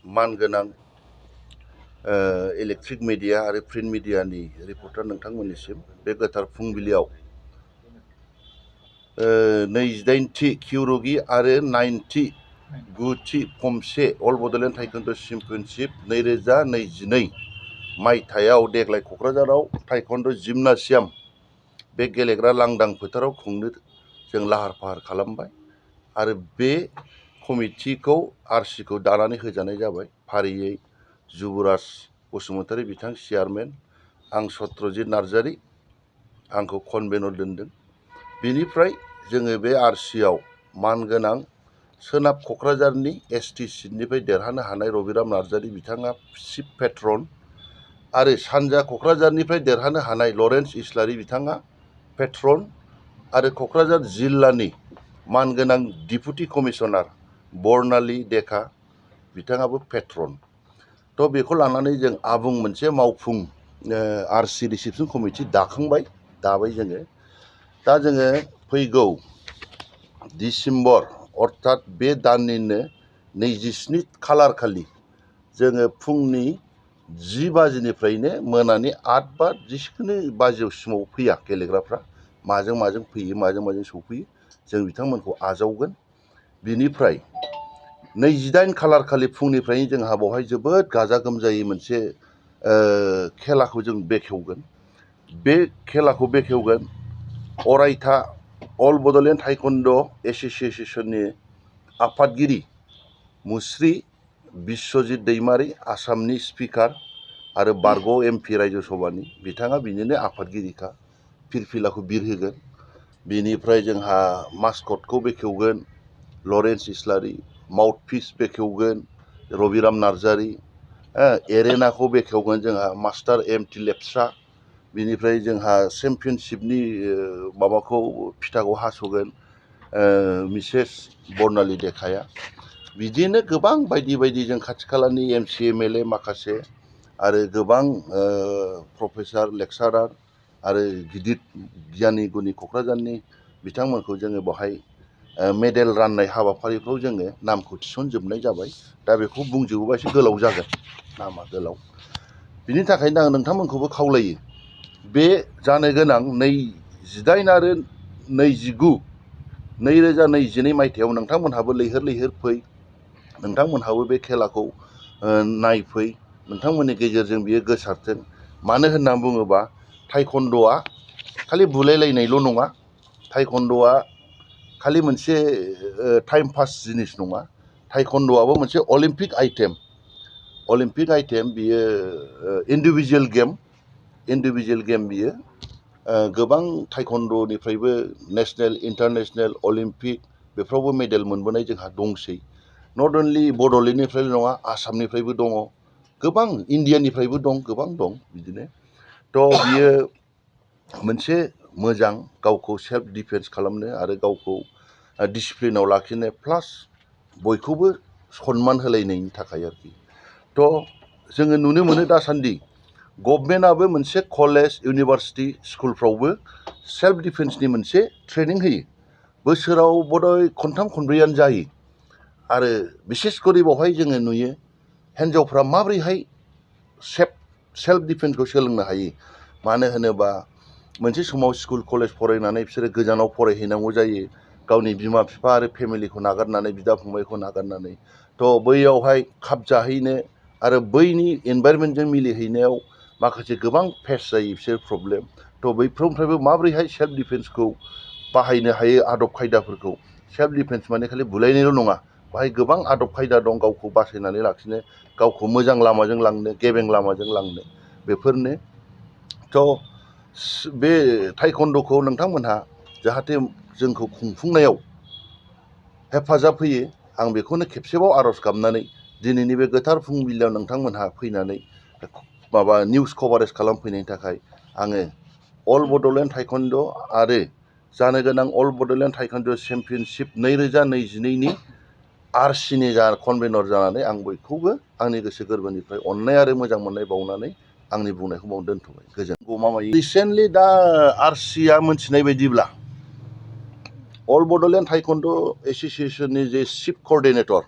मानगोनां electric media आरो print मिडियानि रिपर्टार नोंथांमोननिसिम बे गोथार फुंबिलियाव 28थि कियरुगि आरो 9थि POOMSAE अल बड'लेण्ड टाइकोन्ड' चेम्पियनशिप 2022 मायथाइयाव देग्लाय क'क्राझाराव टाइकोन्ड' जिमनासियाम बे गेलेग्रा लांदां फोथाराव खुंनो जों लाहार फाहार खालामबाय आरो बे कमिटिखौ आरसिखौ दानानै होजानाय जाबाय। फारियै जुबराज बसुमतारी बिथां चेयारमेन, आं सत्रजित नार्जारी, आंखौ कनभेनर दोनदों। बेनिफ्राय जोङो बे आरसियाव मानगोनां सोनाब क'क्राझारनि एसटि सिटनिफ्राय देरहानो हानाय रबिराम नार्जारी बिथाङा चिफ पेट्रन आरो सानजा क'क्राझारनिफ्राय देरहानो हानाय लरेन्स इस्लारि बिथाङा पेट्रन आरो क'क्राझार जिल्लानि मानगोनां डिपुटि कमिशनार बर्नाली डेका बिथाङाबो पेट्रन। थ' बेखौ लानानै जों आबुं मोनसे मावफुं आरसि रिसेपसन कमिटि दाबाय जोङो। दा जोङो फैगौ डिसेम्बर अर्थात बे दाननिनो 27 खालार खालि जोङो फुंनि 10 बाजिनिफ्रायनो मोनानि 8 बा जिखुनु बाजियावसिमाव फैया गेलेग्राफ्रा माजों फैयो माजों सौफैयो जों बिथांमोनखौ आजावगोन। बिनिफ्राय 28 खालार खालि फुंनिफ्रायनो जोंहा बेवहाय जोबोद गाजा गोमजायै मोनसे खेलाखौ जों बेखेवगोन। बे खेलाखौ बेखेवगोन अरायथा अल बड'लेण्ड टाइकोन्ड' एस'सिएशननि आफादगिरि मुस्रि बिश्वजित दैमारी, आसामनि स्पिकार आरो बारग' MP रायजोसभानि बिथाङा बिनिनो आफादगिरिखा, फिरफिलाखौ बिरहोगोन। बिनिफ्राय जोंहा मास्कटखौ बेखेवगोन लरेन्स इस्लारि, माउथपिस बेखेवगोन रबिराम नार्जारी, एरेनाखौ बेखेवगोन जोंहा मास्टार MT लेप्चा। बिनिफ्राय जोंहा चेम्पियनशिपनि माबाखौ फिथाखौ हास'गोन मिसेस बर्नाली डेकाया। बिदिनो गोबां बायदि जों खाथि खालानि MC MLA माखासे आरो गोबां प्रफेसार लेक्सारार आरो गिदिर गियानि गुनि क'क्राझारनि बिथांमोनखौ जोङो बेवहाय मेडेल राननाय हाबाफारिफ्राव जोङो नामखौ थिसनजोबनाय जाबाय। दा बेखौ बुंजोबोबा एसे गोलाव जागोन, नामा गोलाव। बिनि थाखायनो आं नोंथांमोनखौबो खावलायो बे जानो गोनां 28 आरो 29 2022 मायथाइयाव नोंथांमोनहाबो लैहोर फै, नोंथांमोनहाबो बे खेलाखौ नायफै, नोंथांमोननि गेजेरजों बियो गोसारथों। मानो होनना बुङोबा टाइकोन्ड'आ खालि बुलायलायनायल' नङा, टाइकोन्ड'आ खालि मोनसे टाइम पास जिनिस नङा, टाइकोन्ड'आबो मोनसे अलिम्पिक आइटेम। बियो इन्डिभिजुवेल गेम बियो। गोबां टाइकोन्ड'निफ्रायबो नेसनेल इन्टारनेसनेल अलिम्पिक बेफ्रावबो मेडेल मोनबोनाय जोंहा दंसै। नट अनलि बड'लेण्डनिफ्रायल' नङा, आसामनिफ्रायबो दङ, गोबां इण्डियानिफ्रायबो दं, गोबां दं बिदिनो। थ' बियो मोनसे मोजां गावखौ सेल्फ डिफेन्स खालामनो आरो गावखौ डिसिप्लिनाव लाखिनो प्लास बयखौबो सनमान होलायनायनि थाखाय आरोखि। थ' जोङो नुनो मोनो दासान्दि गभर्नमेन्टआबो मोनसे कलेज इउनिभारसिटि स्कुलफ्रावबो सेल्फ डिफेन्सनि मोनसे ट्रेनिं होयो। बोसोराव बधय खनथाम खनब्रैयानो जायो आरो बिसेस करि बावहाय जोङो नुयो हिन्जावफ्रा माबोरैहाय सेल्फ डिफेन्सखौ सोलोंनो हायो। मानो होनोबा मोनसे समाव स्कुल कलेज फरायनानै बिसोरो गोजानाव फरायहैनांगौ जायो, गावनि बिमा बिफा आरो फेमिलिखौ नागारनानै, बिदा फंबायखौ नागारनानै। थ' बैयावहाय खाब जाहैनो आरो बैनि एनभायरनमेन्टजों मिलिहैनायाव माखासे गोबां फेस जायो बिसोर प्रब्लेम। थ' बैफोरनिफ्रायबो माबोरैहाय सेल्फ डिफेन्सखौ बाहायनो हायो आदब खायदाफोरखौ। सेल्फ डिफेन्स माने खालि बुलायनायल' नङा, बाहाय गोबां आदब खायदा दं गावखौ बासायनानै लाखिनो, गावखौ मोजां लामाजों लांनो, गेबें लामाजों लांनो, बेफोरनो। थ' बे टाइकोन्ड'खौ नोंथांमोनहा जाहाथे जोंखौ खुंफुंनायाव हेफाजाब होयो, आं बेखौनो खेबसेबाव आर'ज गाबनानै दिनैनि बे गोथार फुंबिलियाव नोंथांमोनहा फैनानै निउस कभारेज खालामफैनायनि थाखाय आङो अल बड'लेण्ड टाइकोन्ड' आरो जानो गोनां अल बड'लेण्ड टाइकोन्ड' चेम्पियनशिप 2022नि आरसिनि कनभेनर जानानै आं बयखौबो आंनि गोसो गोरबोनिफ्राय अननाय आरो मोजां मोननाय बावनानै आंनि बुंनायखौ बावनो दोनथ'बाय। गोजोन। रिसेन्टलि दा आरसिया मोनथिनाय बायदिब्ला अल बड'लेण्ड टाइकोन्ड' एस'सिएशननि जे चिफ क'अर्डिनेटर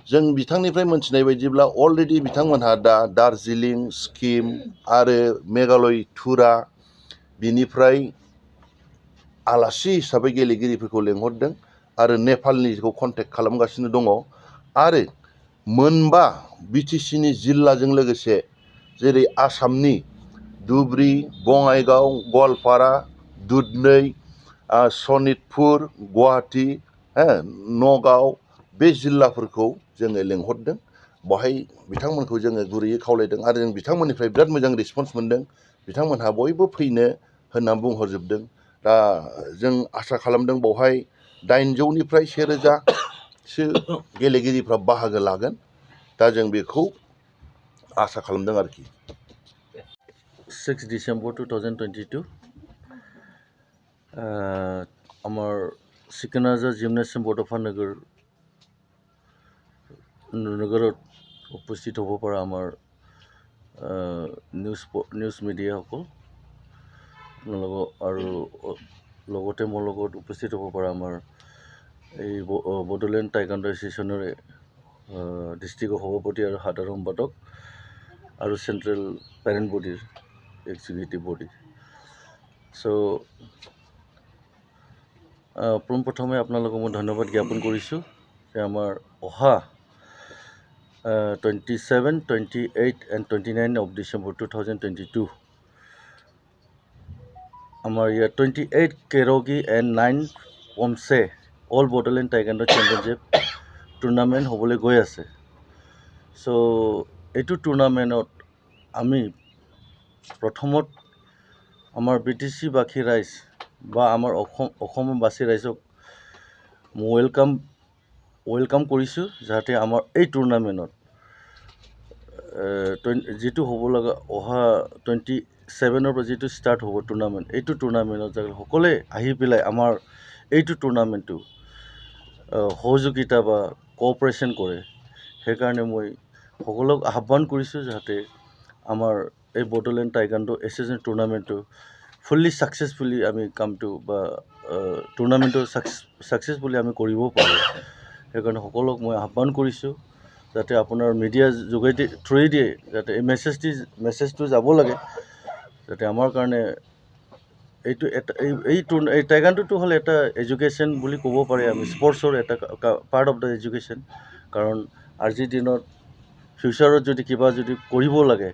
जों बिथांनिफ्राय मोनथिनाय बायदिब्ला अलरेडि बिथांमोनहा दा दार्जिलिं सिक्किम आरो मेघालय तुरा बिनिफ्राय आलासि हिसाबै गेलेगिरिफोरखौ लेंहरदों आरो नेपालनिखौ कन्टेक्ट खालामगासिनो दङ आरो मोनबा बिटिसिनि जिल्लाजों लोगोसे जेरै आसामनि धुब्री बङाइगाव गवालपारा दुधनै सनितपुर गुवाहाटी नगाव बे जिल्लाफोरखौ जोङो लेंहरदों बहाय बिथांमोनखौ जोङो गुरैयै खावलायदों आरो जों बिथांमोननिफ्राय बिराद मोजां रिसपन्स मोनदों बिथांमोनहा बयबो फैनो होननानै बुंहरजोबदों दा जों आसा खालामदों बावहाय 800निफ्राय 1000सो गेलेगिरिफ्रा बाहागो लागोन दा जों बेखौ आसा खालामदों आरोखि 6 December 2022 আমাৰ Taekwondo Gymnasium बड'फ নগৰত উপস্থিত হ'ব পৰা আমাৰ নিউজ মিডিয়াসকল আৰু লগতে মোৰ লগত উপস্থিত হ'ব পৰা আমাৰ এই বড়োলেণ্ড টাইকোৱাণ্ডো এছ'চিয়েশ্যনৰে ডিষ্ট্ৰিক্টৰ সভাপতি আৰু সাধাৰণ সম্পাদক আৰু চেণ্ট্ৰেল পেৰেণ্ট বডিৰ এক্সিকিউটিভ বডি চ' পোনপ্ৰথমে আপোনালোকক মই ধন্যবাদ জ্ঞাপন কৰিছোঁ যে আমাৰ অহা 27, 28 and 29 of December 2022 আমাৰ ইয়াত 28th KYORUGI and 9th POOMSAE All Bodoland Taekwondo Championship Tournament হ'বলৈ গৈ আছে চ' এইটো টুৰ্ণামেণ্টত আমি প্ৰথমত আমাৰ BTC বাসী ৰাইজ বা আমাৰ অসমবাসী ৰাইজক ৱেলকাম কৰিছোঁ যাতে আমাৰ এই টুৰ্ণামেণ্টত যেটো হ'ব লগা অহা 27ৰ পৰা যেটো ষ্টাৰ্ট হ'ব টুৰ্ণামেণ্ট এইটো টুৰ্ণামেণ্টত যাতে সকলোৱে আহি পেলাই আমাৰ এইটো টুৰ্ণামেণ্টটো সহযোগিতা বা কোঅপাৰেশ্যন কৰে সেইকাৰণে মই সকলোক আহ্বান কৰিছোঁ যাতে আমাৰ এই বড়োলেণ্ড টাইকোৱাণ্ডো এছ'চিয়েশ্যন টুৰ্ণামেণ্টটো ফুল্লি সাকসেসফুলি আমি কামটো বা টুৰ্ণামেণ্টটো সাকসেসফুলি আমি কৰিব পাৰোঁ সেইকাৰণে সকলোক মই আহ্বান কৰিছোঁ যাতে আপোনাৰ মিডিয়া যোগেদি থ্ৰুৱেদি যাতে এই মেছেজটো যাব লাগে যাতে আমাৰ কাৰণে এইটো এটা এই টাইকোৱাণ্ডোটো হ'ল এটা এডুকেশ্যন বুলি ক'ব পাৰে আমি স্পৰ্টছৰ এটা পাৰ্ট অফ দ্য এডুকেশ্যন কাৰণ আজিৰ দিনত ফিউচাৰত যদি কিবা যদি কৰিব লাগে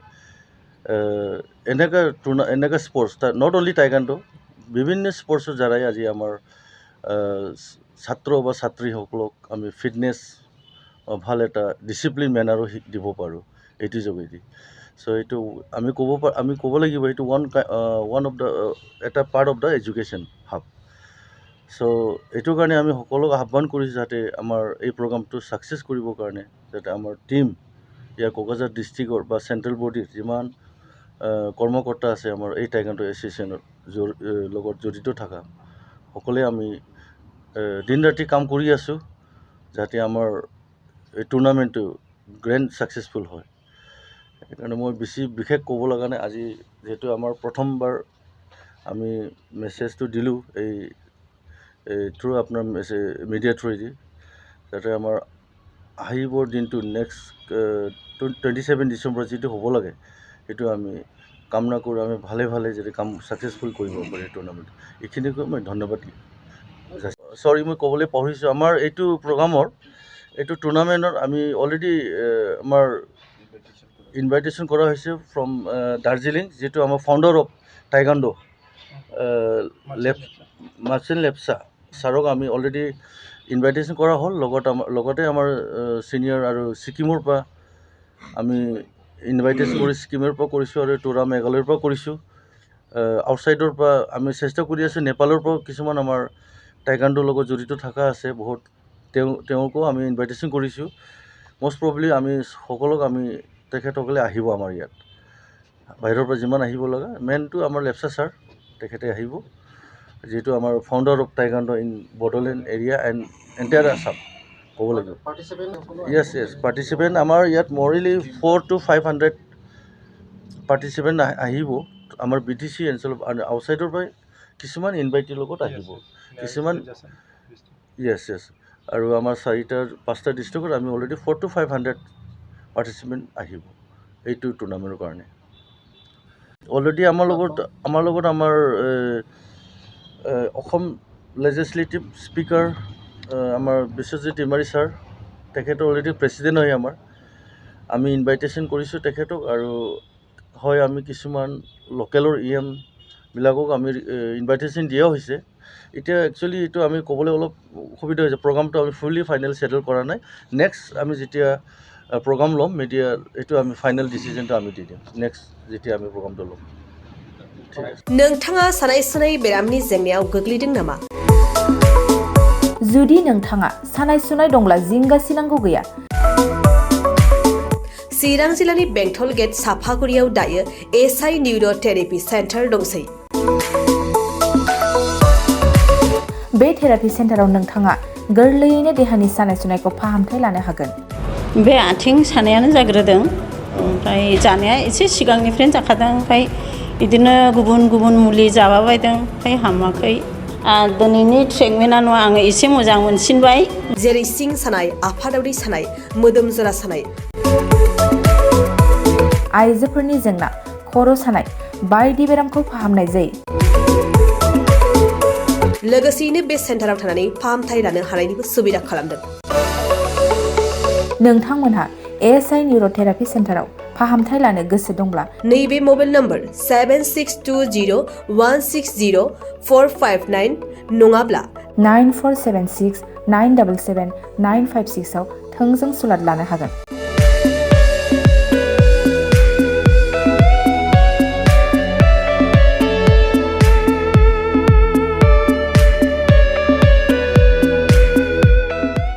এনেকা স্পৰ্টছ নট অনলি টাইকোৱাণ্ডো বিভিন্ন স্পৰ্টছৰ দ্বাৰাই আজি আমাৰ ছাত্ৰ বা ছাত্ৰীসকলক আমি ফিটনেছ ভাল এটা ডিচিপ্লিন মেনাৰো দিব পাৰোঁ এইটো যোগেদি চ' এইটো আমি ক'ব লাগিব এইটো ওৱান অফ দ্য এটা part of the education hub চ' এইটো কাৰণে আমি সকলোক আহ্বান কৰিছোঁ যাতে আমাৰ এই প্ৰগ্ৰামটো ছাকচেছ কৰিবৰ কাৰণে যাতে আমাৰ টীম ইয়াৰ কোকৰাঝাৰ ডিষ্ট্ৰিক্টৰ বা চেণ্ট্ৰেল বডিৰ যিমান কৰ্মকৰ্তা আছে আমাৰ এই টাইকোৱাণ্ডো এছ'চিয়েশ্যনৰ লগত জড়িত থকা সকলোৱে আমি দিন ৰাতি কাম কৰি আছোঁ যাতে আমাৰ এই টুৰ্ণামেণ্টটো গ্ৰেণ্ড ছাকচেছফুল হয় সেইকাৰণে মই বিশেষ ক'ব লগা নাই আজি যিহেতু আমাৰ প্ৰথমবাৰ আমি মেছেজটো দিলোঁ এই থ্ৰু আপোনাৰ মিডিয়া থ্ৰুৱেদি যাতে আমাৰ আহিবৰ দিনটো নেক্সট 27 ডিচেম্বৰ যিটো হ'ব লাগে সেইটো আমি কামনা কৰোঁ আমি ভালে যদি কাম ছাকচেছফুল কৰিব পাৰি টুৰ্ণামেণ্ট এইখিনিকৈ মই ধন্যবাদ চৰি মই ক'বলৈ পাহৰিছোঁ আমাৰ এইটো প্ৰগ্ৰামৰ এইটো টুৰ্ণামেণ্টত আমি অলৰেডি আমাৰ ইনভাইটেশ্যন কৰা হৈছে ফ্ৰম দাৰ্জিলিং যিটো আমাৰ founder of taekwondo Merchant Lepcha ছাৰক আমি অলৰেডি ইনভাইটেশ্যন কৰা হ'ল লগতে আমাৰ ছিনিয়ৰ আৰু ছিকিমৰ পৰা আমি ইনভাইটেশ্যন কৰি ছিকিমৰ পৰা কৰিছোঁ আৰু তুৰা মেঘালয়ৰ পৰা কৰিছোঁ আউটছাইডৰ পৰা আমি চেষ্টা কৰি আছোঁ নেপালৰ পৰা কিছুমান আমাৰ টাইকোৱাণ্ডোৰ লগত জড়িত থকা আছে বহুত তেওঁলোকো আমি ইনভাইটেশ্যন কৰিছোঁ মষ্ট প্ৰবলি আমি সকলোক আমি তেখেতসকলে আহিব আমাৰ ইয়াত বাহিৰৰ পৰা যিমান আহিব লগা মেইনটো আমাৰ লেপচা ছাৰ তেখেতে আহিব যিহেতু আমাৰ founder of taekwondo in Bodoland area and entire Assam ক'ব লাগিব য়েছ পাৰ্টিচিপেণ্ট আমাৰ ইয়াত মৰিলি 400 to 500 পাৰ্টিচিপেণ্ট আহিব আমাৰ BTC অঞ্চলৰ আউটছাইডৰ পৰা কিছুমান ইনভাইটিৰ লগত আহিব কিছুমান য়েছ আৰু আমাৰ 4-5টা ডিষ্ট্ৰিক্টত আমি অলৰেডি 400 to 500 পাৰ্টিচিপেণ্ট আহিব এইটো টুৰ্ণামেণ্টৰ কাৰণে। অলৰেডি আমাৰ লগত আমাৰ অসম লেজিসলেটিভ স্পীকাৰ আমাৰ বিশ্বজিৎ ইমাৰী ছাৰ, তেখেত অলৰেডি প্ৰেছিডেণ্ট হয় আমাৰ। আমি ইনভাইটেশ্যন কৰিছোঁ তেখেতক, আৰু হয় আমি কিছুমান লোকেলৰ বিলাকক আমি ইনভাইটেশ্যন দিয়াও হৈছে। এতিয়া একচুৱেলি এইটো আমি ক'বলৈ অলপ অসুবিধা হৈছে, প্ৰগ্ৰামটো আমি ফুলি ফাইনেল ছেটেল কৰা নাই। নেক্সট আমি যেতিয়া প্ৰগ্ৰাম ল'ম মিডিয়া, এইটো আমি ফাইনেল ডিচিজনটো আমি দি দিম নেক্সট যেতিয়া আমি প্ৰগ্ৰামটো ল'ম। नोंथाङा सानाय सुनाय बेरामनि जेंनायाव गोग्लैदों नामा? जुदि नोंथाङा सानाय सुनाय दंब्ला जिंगासिनांगौ गैया। चिरां जिल्लानि बेंटल गेट साफागुरियाव दायो एसआइ निउर' थेरापि सेन्टार दंसै। बे थेरापि सेन्टाराव नोंथाङा गोरलैयैनो देहानि सानाय सुनायखौ फाहामथाय लानो हागोन। बे आथिं सानायानो जाग्रोदों, ओमफ्राय जानाया एसे सिगांनिफ्रायनो जाखादों, ओमफ्राय बिदिनो गुबुन गुबुन मुलि जाबाबायदों, ओमफ्राय हामाखै। दिनैनि ट्रिटमेन्टआ नङा, आङो एसे मोजां मोनसिनबाय। जेरै सिं सानाय, आफादावरि सानाय, मोदोम जरा सानाय, आइजोफोरनि जेंना, खर' सानाय बायदि बेरामखौ फाहामनाय जायो। लोगोसेयैनो बे सेन्टाराव थानानै फाहामथाय लानो हानायनिबो सुबिदा खालामदों। नोंथांमोनहा एसआइ निउर' थेरापि सेन्टाराव फाहामथाय लानो गोसो दंब्ला नैबे मबाइल नम्बर 7620160459 नङाब्ला 9476977956 आव थोंजों सुलाद लानो हागोन।